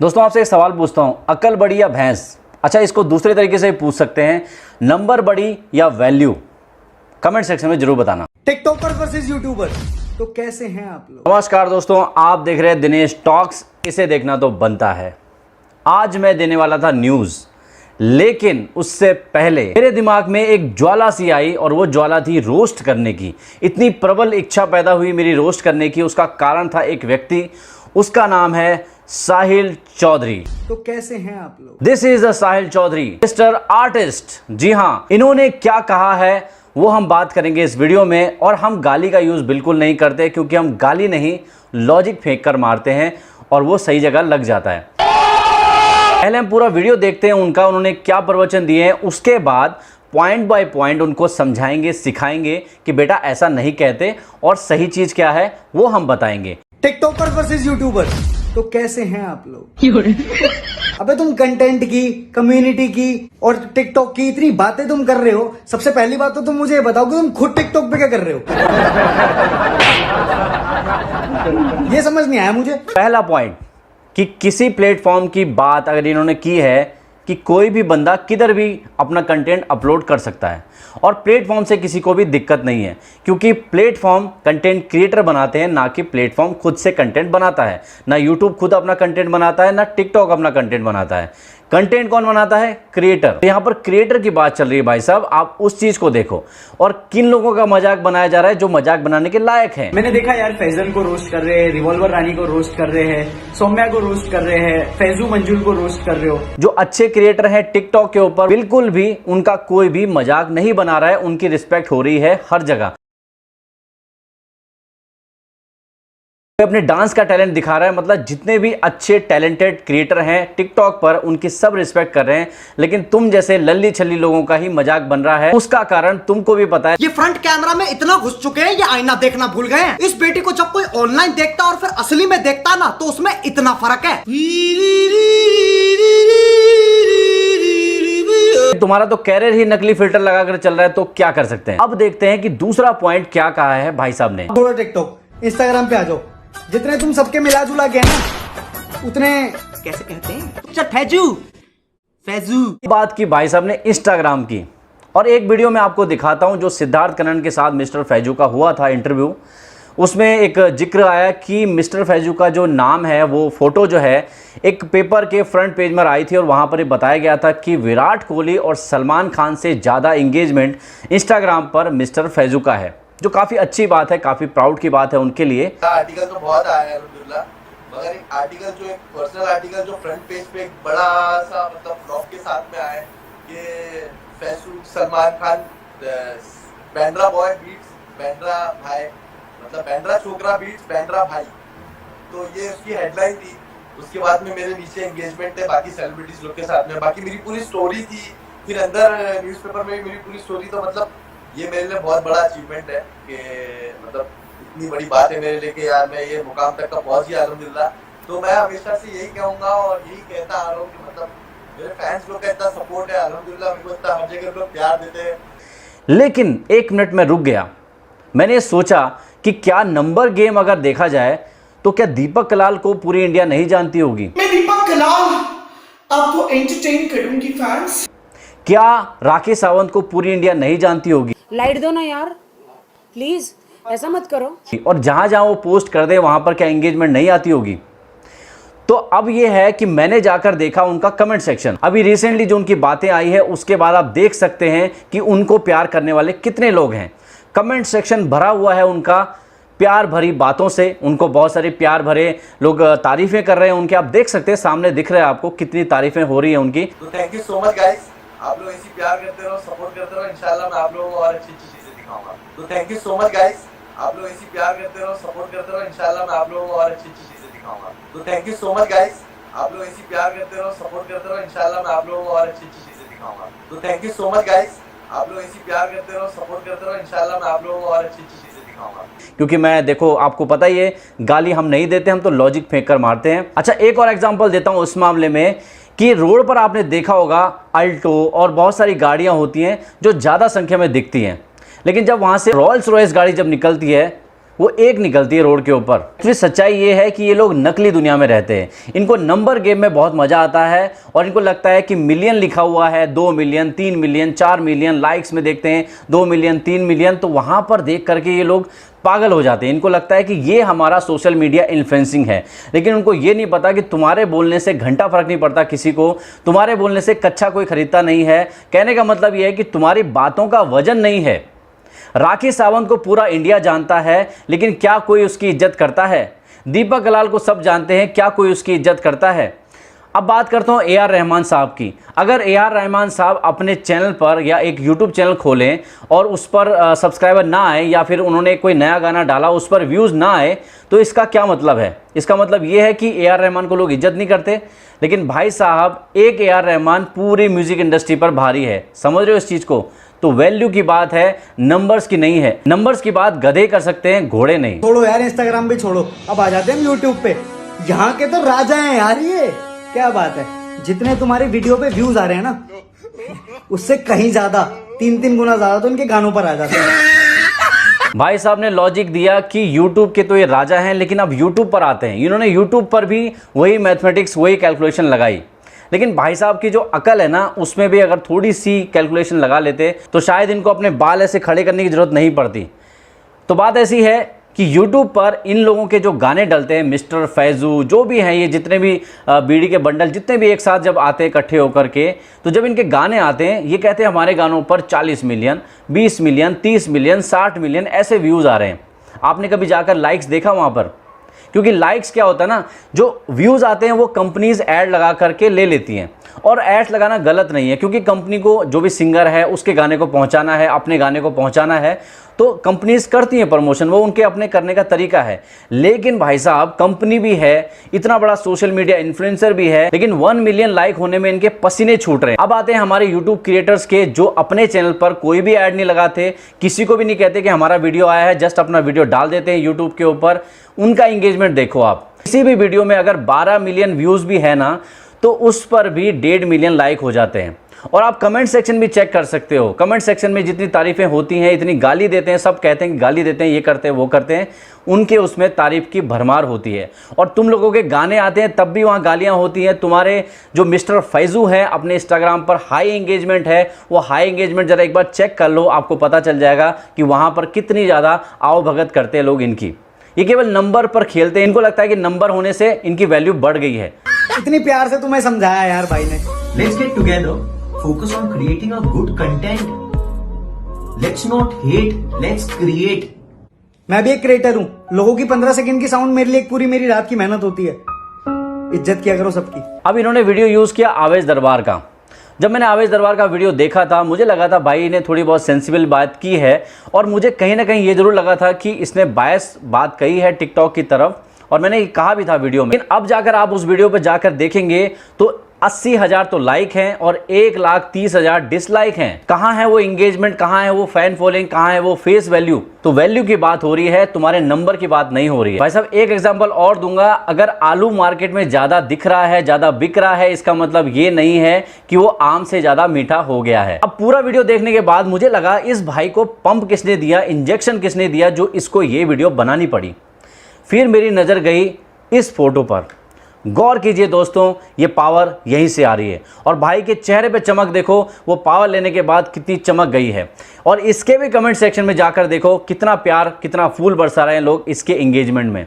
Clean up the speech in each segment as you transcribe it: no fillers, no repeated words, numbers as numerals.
दोस्तों आपसे एक सवाल पूछता हूं, अकल बड़ी या भैंस? अच्छा, इसको दूसरे तरीके से भी पूछ सकते हैं, नंबर बड़ी या वैल्यू? कमेंट सेक्शन में जरूर बताना। टिकटॉकर वर्सेस यूट्यूबर, तो कैसे हैं आप लोग? नमस्कार दोस्तों, आप देख रहे हैं दिनेश टॉक्स। इसे देखना तो बनता है। आज मैं देने वाला था न्यूज, लेकिन उससे पहले मेरे दिमाग में एक ज्वाला सी आई और वो ज्वाला थी रोस्ट करने की। इतनी प्रबल इच्छा पैदा हुई मेरी रोस्ट करने की। उसका कारण था एक व्यक्ति, उसका नाम है साहिल चौधरी। तो कैसे हैं आप लोग? This is the Sahil Chaudhary, mister artist. जी हाँ, इन्होंने क्या कहा है वो हम बात करेंगे इस वीडियो में। और हम गाली का यूज बिल्कुल नहीं करते, क्योंकि हम गाली नहीं लॉजिक फेंक कर मारते हैं और वो सही जगह लग जाता है। पहले हम पूरा वीडियो देखते हैं उनका, उन्होंने क्या प्रवचन दिए हैं। उसके बाद पॉइंट बाय पॉइंट उनको समझाएंगे, सिखाएंगे कि बेटा ऐसा नहीं कहते और सही चीज क्या है वो हम बताएंगे। टिकटॉकर वर्सेस यूट्यूबर, तो कैसे हैं आप लोग? अबे तुम कंटेंट की, कम्युनिटी की और टिकटॉक की इतनी बातें तुम कर रहे हो। सबसे पहली बात तो तुम मुझे ये बताओ कि तुम खुद टिकटॉक पे क्या कर रहे हो? ये समझ नहीं आया मुझे। पहला पॉइंट कि किसी प्लेटफॉर्म की बात अगर इन्होंने की है कि कोई भी बंदा किधर भी अपना कंटेंट अपलोड कर सकता है और प्लेटफॉर्म से किसी को भी दिक्कत नहीं है, क्योंकि प्लेटफॉर्म कंटेंट क्रिएटर बनाते हैं, ना कि प्लेटफॉर्म खुद से कंटेंट बनाता है। ना यूट्यूब खुद अपना कंटेंट बनाता है, ना टिकटॉक अपना कंटेंट बनाता है। कंटेंट कौन बनाता है? क्रिएटर। यहां पर क्रिएटर की बात चल रही है भाई साहब, आप उस चीज को देखो। और किन लोगों का मजाक बनाया जा रहा है जो मजाक बनाने के लायक है। मैंने देखा यार, फैजल को रोस्ट कर रहे हैं, रिवॉल्वर रानी को रोस्ट कर रहे हैं, सौम्या को रोस्ट कर रहे हैं, फैजू मंजूर को रोस्ट कर रहे हो। जो अच्छे क्रिएटर हैं टिकटॉक के ऊपर, बिल्कुल भी उनका कोई भी मजाक नहीं बना रहा है, उनकी रिस्पेक्ट हो रही है हर जगह। अपने डांस का टैलेंट दिखा रहा है, मतलब जितने भी अच्छे टैलेंटेड क्रिएटर हैं टिकटॉक पर उनकी सब रिस्पेक्ट कर रहे हैं। लेकिन तुम जैसे लल्ली छल्ली लोगों का ही मजाक बन रहा है। उसका कारण तुमको भी पता है। ये फ्रंट कैमरा में इतना घुस चुके हैं, ये आईना देखना भूल गए हैं। इस बेटी को जब कोई ऑनलाइन देखता और फिर असली में देखता ना, तो उसमें इतना फर्क है। तुम्हारा तो कैरियर ही नकली फिल्टर लगाकर चल रहा है, तो क्या कर सकते हैं। अब देखते हैं कि दूसरा पॉइंट क्या कहा है भाई साहब ने। थोड़ा टिकटॉक, इंस्टाग्राम पे आ जाओ। जितने तुम सबके मिला जुला गए ना, उतने कैसे कहते हैं? फैजू फैजू बात की भाई साहब ने इंस्टाग्राम की। और एक वीडियो में आपको दिखाता हूं जो सिद्धार्थ कनन के साथ मिस्टर फैजू का हुआ था इंटरव्यू। उसमें एक जिक्र आया कि मिस्टर फैजू का जो नाम है, वो फोटो जो है एक पेपर के फ्रंट पेज में आई थी और वहां पर ये बताया गया था कि विराट कोहली और सलमान खान से ज़्यादा इंगेजमेंट इंस्टाग्राम पर मिस्टर फैजू का है, जो काफ़ी अच्छी बात है, काफ़ी प्राउड की बात है उनके लिए। आर्टिकल तो बहुत आया है अल्हम्दुलिल्लाह, मगर एक आर्टिकल जो एक पर्सनल आर्टिकल जो फ्रंट पेज पे एक बड़ा सा मतलब फ्लॉप के साथ में आया है कि फैजू सलमान खान बैंड्रा बॉय बीट्स बैंड्रा भाई, मतलब बैंड्रा छोकरा बीट्स बैंड्रा भाई। तो ये उसकी हेडलाइन थी। उसके बाद में मेरे नीचे एंगेजमेंट है बाकी सेलिब्रिटीज लोग के साथ में, बाकी मेरी पूरी स्टोरी थी। फिर अंदर न्यूज़पेपर में मेरी पूरी स्टोरी। तो मतलब ये मेरे लिए बहुत बड़ा अचीवमेंट है कि मतलब इतनी बड़ी बात है मेरे लिए कि यार मैं ये मुकाम तक का पहुंच गया अल्हम्दुलिल्लाह। तो मैं हमेशा से यही कहूंगा और यही कहता आ रहा हूँ कि मतलब मेरे फैंस लोग का इतना सपोर्ट है अल्हम्दुलिल्लाह, मेरे को इतना हर जगह लोग प्यार देते हैं। लेकिन एक मिनट में रुक गया। मैंने सोचा कि क्या नंबर गेम अगर देखा जाए तो क्या दीपक कलाल को पूरी इंडिया नहीं जानती होगी? मैं दीपक कलाल आपको एंटरटेन करूंगी फैंस। क्या राकेश सावंत को पूरी इंडिया नहीं जानती होगी? लाइट दो ना यार, प्लीज ऐसा मत करो। और जहां जहां वो पोस्ट कर दे वहां पर क्या एंगेजमेंट नहीं आती होगी? तो अब ये है कि मैंने जाकर देखा उनका कमेंट सेक्शन। अभी रिसेंटली जो उनकी बातें आई है उसके बाद आप देख सकते हैं कि उनको प्यार करने वाले कितने लोग हैं। कमेंट सेक्शन भरा हुआ है उनका प्यार भरी बातों से। उनको बहुत सारे प्यार भरे लोग तारीफें कर रहे हैं उनके। आप देख सकते हैं, सामने दिख रहा है आपको कितनी तारीफें हो रही है उनकी। तो thank you so much guys, आप लोग ऐसी प्यार करते रहो, सपोर्ट करते रहो, इंशाल्लाह मैं आप लोगों को और अच्छी चीजें दिखाऊंगा। तो thank you so much guys, आप लोग ऐसी प्यार करते रहो, सपोर्ट करते रहो, इंशाल्लाह मैं आप लोगों को और अच्छी चीजें दिखाऊंगा। तो thank you so much guys, आप लोग ऐसी प्यार करते रहो, सपोर्ट करते रहो, इंशाल्लाह मैं आप लोगों को और अच्छी चीजें दिखाऊंगा। तो thank you so much guys, आप लोग ऐसी प्यार करते रहो, सपोर्ट करते रहो, इंशाल्लाह मैं आप लोगों को और अच्छी चीजें दिखाऊंगा। क्योंकि मैं देखो आपको पता ही है, गाली हम नहीं देते, हम तो लॉजिक फेंक कर मारते हैं। अच्छा, एक और एग्जांपल देता हूं उस मामले में कि रोड पर आपने देखा होगा अल्टो और बहुत सारी गाड़ियां होती हैं जो ज़्यादा संख्या में दिखती हैं, लेकिन जब वहाँ से रॉयल्स रॉयस गाड़ी जब निकलती है वो एक निकलती है रोड के ऊपर। फिर सच्चाई ये है कि ये लोग नकली दुनिया में रहते हैं। इनको नंबर गेम में बहुत मजा आता है और इनको लगता है कि मिलियन लिखा हुआ है, 2 मिलियन, 3 मिलियन, 4 मिलियन, लाइक्स में देखते हैं 2 मिलियन, 3 मिलियन, तो वहां पर देख करके ये लोग पागल हो जाते हैं। इनको लगता है कि ये हमारा सोशल मीडिया इन्फ्लुएंसिंग है, लेकिन उनको ये नहीं पता कि तुम्हारे बोलने से घंटा फर्क नहीं पड़ता किसी को, तुम्हारे बोलने से कच्चा कोई खरीदता नहीं है। कहने का मतलब ये है कि तुम्हारी बातों का वजन नहीं है। राखी सावंत को पूरा इंडिया जानता है, लेकिन क्या कोई उसकी इज्जत करता है? दीपक कलाल को सब जानते हैं, क्या कोई उसकी इज्जत करता है? अब बात करता हूँ AR रहमान साहब की। अगर AR रहमान साहब अपने चैनल पर या एक YouTube चैनल खोलें और उस पर सब्सक्राइबर ना आए, या फिर उन्होंने कोई नया गाना डाला उस पर व्यूज़ ना आए, तो इसका क्या मतलब है? इसका मतलब ये है कि AR रहमान को लोग इज्जत नहीं करते। लेकिन भाई साहब, एक AR रहमान पूरी म्यूजिक इंडस्ट्री पर भारी है, समझ रहे हो इस चीज़ को? तो वैल्यू की बात है, नंबर्स की नहीं है। नंबर्स की बात गधे कर सकते हैं, घोड़े नहीं। छोड़ो यार, इंस्टाग्राम भी छोड़ो, अब आ जाते हैं हम यूट्यूब पे। यहाँ के तो राजा हैं यार, ये क्या बात है। जितने तुम्हारे वीडियो पे व्यूज आ रहे हैं ना, उससे कहीं ज्यादा, 3 गुना ज्यादा तो इनके गानों पर आ जाते हैं। भाई साहब ने लॉजिक दिया कि YouTube के तो ये राजा हैं, लेकिन अब YouTube पर आते हैं। इन्होंने YouTube पर भी वही मैथमेटिक्स, वही कैलकुलेशन लगाई। लेकिन भाई साहब की जो अकल है ना, उसमें भी अगर थोड़ी सी कैलकुलेशन लगा लेते तो शायद इनको अपने बाल ऐसे खड़े करने की जरूरत नहीं पड़ती। तो बात ऐसी है कि YouTube पर इन लोगों के जो गाने डलते हैं, मिस्टर फैजू जो भी हैं, ये जितने भी बीड़ी के बंडल जितने भी एक साथ जब आते हैं इकट्ठे होकर के, तो जब इनके गाने आते हैं, ये कहते हैं हमारे गानों पर 40 मिलियन, 20 मिलियन, 30 मिलियन, 60 मिलियन ऐसे व्यूज़ आ रहे हैं। आपने कभी जाकर लाइक्स देखा वहाँ पर? क्योंकि लाइक्स क्या होता है ना, जो व्यूज़ आते हैं वो कंपनीज ऐड लगा करके ले लेती हैं, और ऐड लगाना गलत नहीं है, क्योंकि कंपनी को जो भी सिंगर है उसके गाने को पहुंचाना है, अपने गाने को पहुंचाना है, तो कंपनीज करती हैं प्रमोशन, वो उनके अपने करने का तरीका है। लेकिन भाई साहब, कंपनी भी है, इतना बड़ा सोशल मीडिया इन्फ्लुएंसर भी है, लेकिन 1 मिलियन लाइक होने में इनके पसीने छूट रहे हैं। अब आते हैं हमारे यूट्यूब क्रिएटर्स के, जो अपने चैनल पर कोई भी ऐड नहीं लगाते, किसी को भी नहीं कहते कि हमारा वीडियो आया है, जस्ट अपना वीडियो डाल देते हैं यूट्यूब के ऊपर। उनका इंगेजमेंट देखो आप, किसी भी वीडियो में अगर 12 मिलियन व्यूज भी है ना, तो उस पर भी 1.5 मिलियन लाइक हो जाते हैं। और आप कमेंट सेक्शन भी चेक कर सकते हो, कमेंट सेक्शन में जितनी तारीफें होती हैं, इतनी गाली देते हैं, सब कहते हैं कि गाली देते हैं, ये करते हैं, वो करते हैं, उनके उसमें तारीफ की भरमार होती है। और तुम लोगों के गाने आते हैं तब भी वहाँ गालियाँ होती हैं। तुम्हारे जो मिस्टर फैजू हैं, अपने इंस्टाग्राम पर हाई एंगेजमेंट है, वो हाई एंगेजमेंट जरा एक बार चेक कर लो, आपको पता चल जाएगा कि वहाँ पर कितनी ज़्यादा आवभगत करते हैं लोग इनकी। ये केवल नंबर पर खेलते हैं, इनको लगता है कि नंबर होने से इनकी वैल्यू बढ़ गई है। इतनी प्यार से तुम्हें समझाया यार भाई ने। Let's get together, focus on creating a good content. Let's not hate, let's create. मैं भी एक क्रिएटर हूँ, लोगों की 15 सेकंड की साउंड मेरे लिए एक पूरी मेरी रात की मेहनत होती है। इज्जत किया करो सबकी। अब इन्होंने वीडियो यूज किया आवेश दरबार का। जब मैंने आवेश दरबार का वीडियो देखा था, मुझे लगा था भाई ने थोड़ी बहुत सेंसिबल बात की है, और मुझे कहीं ना कहीं ये जरूर लगा था कि इसने बायस बात कही है टिकटॉक की तरफ, और मैंने कहा भी था वीडियो में। लेकिन अब जाकर आप उस वीडियो पर जाकर देखेंगे तो 80,000 तो लाइक हैं और 1,30,000 डिसलाइक हैं। कहाँ है वो इंगेजमेंट, कहाँ है वो फैन फॉलोइंग, कहाँ है वो फेस वैल्यू? तो वैल्यू की बात हो रही है, तुम्हारे नंबर की बात नहीं हो रही है। भाई साहब, एक एग्जांपल और दूंगा। अगर आलू मार्केट में ज्यादा दिख रहा है, ज्यादा बिक रहा है, इसका मतलब ये नहीं है कि वो आम से ज्यादा मीठा हो गया है। अब पूरा वीडियो देखने के बाद मुझे लगा इस भाई को पंप किसने दिया, इंजेक्शन किसने दिया, जो इसको ये वीडियो बनानी पड़ी। फिर मेरी नजर गई इस फोटो पर। गौर कीजिए दोस्तों, ये पावर यहीं से आ रही है, और भाई के चेहरे पे चमक देखो, वो पावर लेने के बाद कितनी चमक गई है। और इसके भी कमेंट सेक्शन में जाकर देखो कितना प्यार, कितना फूल बरसा रहे हैं लोग इसके एंगेजमेंट में।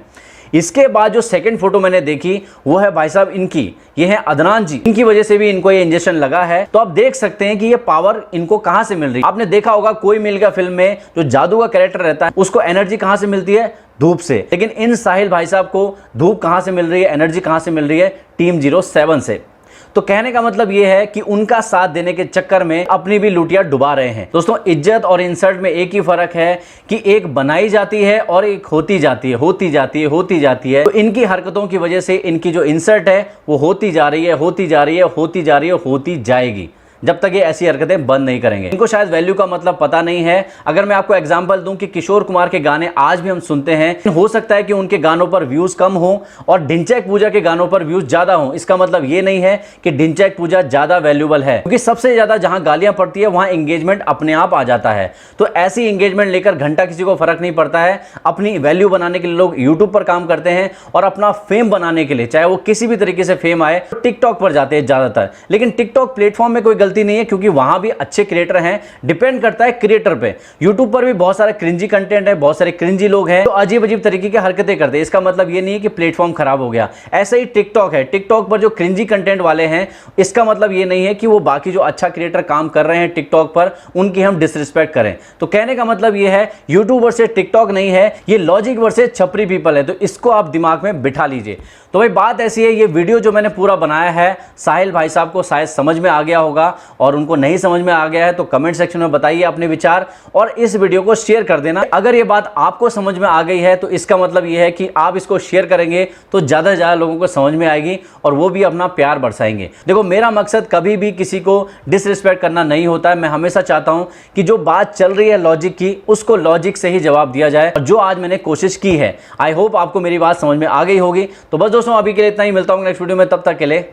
इसके बाद जो सेकंड फोटो मैंने देखी वो है भाई साहब इनकी, ये है अदनान जी। इनकी वजह से भी इनको ये इंजेक्शन लगा है। तो आप देख सकते हैं कि ये पावर इनको कहां से मिल रही है। आपने देखा होगा कोई मिल गया फिल्म में जो जादू का कैरेक्टर रहता है, उसको एनर्जी कहां से मिलती है? धूप से। लेकिन इन साहिल भाई साहब को धूप कहां से मिल रही है, एनर्जी कहां से मिल रही है? टीम 07 से। तो कहने का मतलब यह है कि उनका साथ देने के चक्कर में अपनी भी लुटिया डुबा रहे हैं। दोस्तों, इज्जत और इंसल्ट में एक ही फर्क है कि एक बनाई जाती है और एक होती जाती है, होती जाती है, होती जाती है। तो इनकी हरकतों की वजह से इनकी जो इंसल्ट है वो होती जा रही है, होती जा रही है, होती जा रही है, होती जाएगी। जब तक ये ऐसी हरकतें बंद नहीं करेंगे। इनको शायद वैल्यू का मतलब पता नहीं है। अगर मैं आपको एग्जांपल दूं कि किशोर कुमार के गाने आज भी हम सुनते हैं, हो सकता है कि उनके गानों पर व्यूज कम हो और ढिंचैक पूजा के गानों पर व्यूज ज्यादा हो। इसका मतलब ये नहीं है कि ढिंचैक पूजा ज्यादा वैल्यूबल है, क्योंकि सबसे ज्यादा जहां गालियां पड़ती है वहां एंगेजमेंट अपने आप आ जाता है। तो ऐसी एंगेजमेंट लेकर घंटा किसी को फर्क नहीं पड़ता है। अपनी वैल्यू बनाने के लिए लोग यूट्यूब पर काम करते हैं और अपना फेम बनाने के लिए, चाहे वो किसी भी तरीके से फेम आए, तो टिकटॉक पर जाते हैं ज्यादातर। लेकिन टिकटॉक प्लेटफॉर्म में कोई गलती नहीं है, क्योंकि वहां भी अच्छे क्रिएटर हैं। डिपेंड करता है क्रिएटर पे। यूट्यूब पर भी बहुत सारा क्रिंजी कंटेंट है, बहुत सारे क्रिंजी लोग हैं तो अजीब अजीब तरीके की हरकतें करते हैं। इसका मतलब ये नहीं है कि प्लेटफॉर्म खराब हो गया। ऐसे ही टिकटॉक है, टिकटॉक पर जो क्रिंजी कंटेंट वाले हैं, इसका मतलब ये नहीं है कि वो बाकी जो अच्छा क्रिएटर काम कर रहे हैं टिकटॉक पर, उनकी हम डिसरिस्पेक्ट करें। तो कहने का मतलब ये है, यूट्यूब वर्सेस टिकटॉक नहीं है, ये लॉजिक वर्सेस छपरी पीपल है। तो इसको आप दिमाग में बिठा लीजिए। तो भाई बात ऐसी है, ये वीडियो जो मैंने पूरा बनाया है, साहिल भाई साहब को शायद समझ में आ गया होगा, और उनको नहीं समझ में आ गया है तो कमेंट सेक्शन में बताइए अपने विचार और इस वीडियो को शेयर कर देना। अगर ये बात आपको समझ में आ गई है तो इसका मतलब ये है कि आप इसको शेयर करेंगे तो ज्यादा से ज्यादा लोगों को समझ में आएगी और वो भी अपना प्यार बरसाएंगे। देखो, मेरा मकसद कभी भी किसी को डिसरिस्पेक्ट करना नहीं होता है। मैं हमेशा चाहता हूं कि जो बात चल रही है लॉजिक की, उसको लॉजिक से ही जवाब दिया जाए, और जो आज मैंने कोशिश की है। आई होप आपको मेरी बात समझ में आ गई होगी। तो बस दोस्तों, अभी के लिए इतना ही। मिलता हूं नेक्स्ट वीडियो में, तब तक के लिए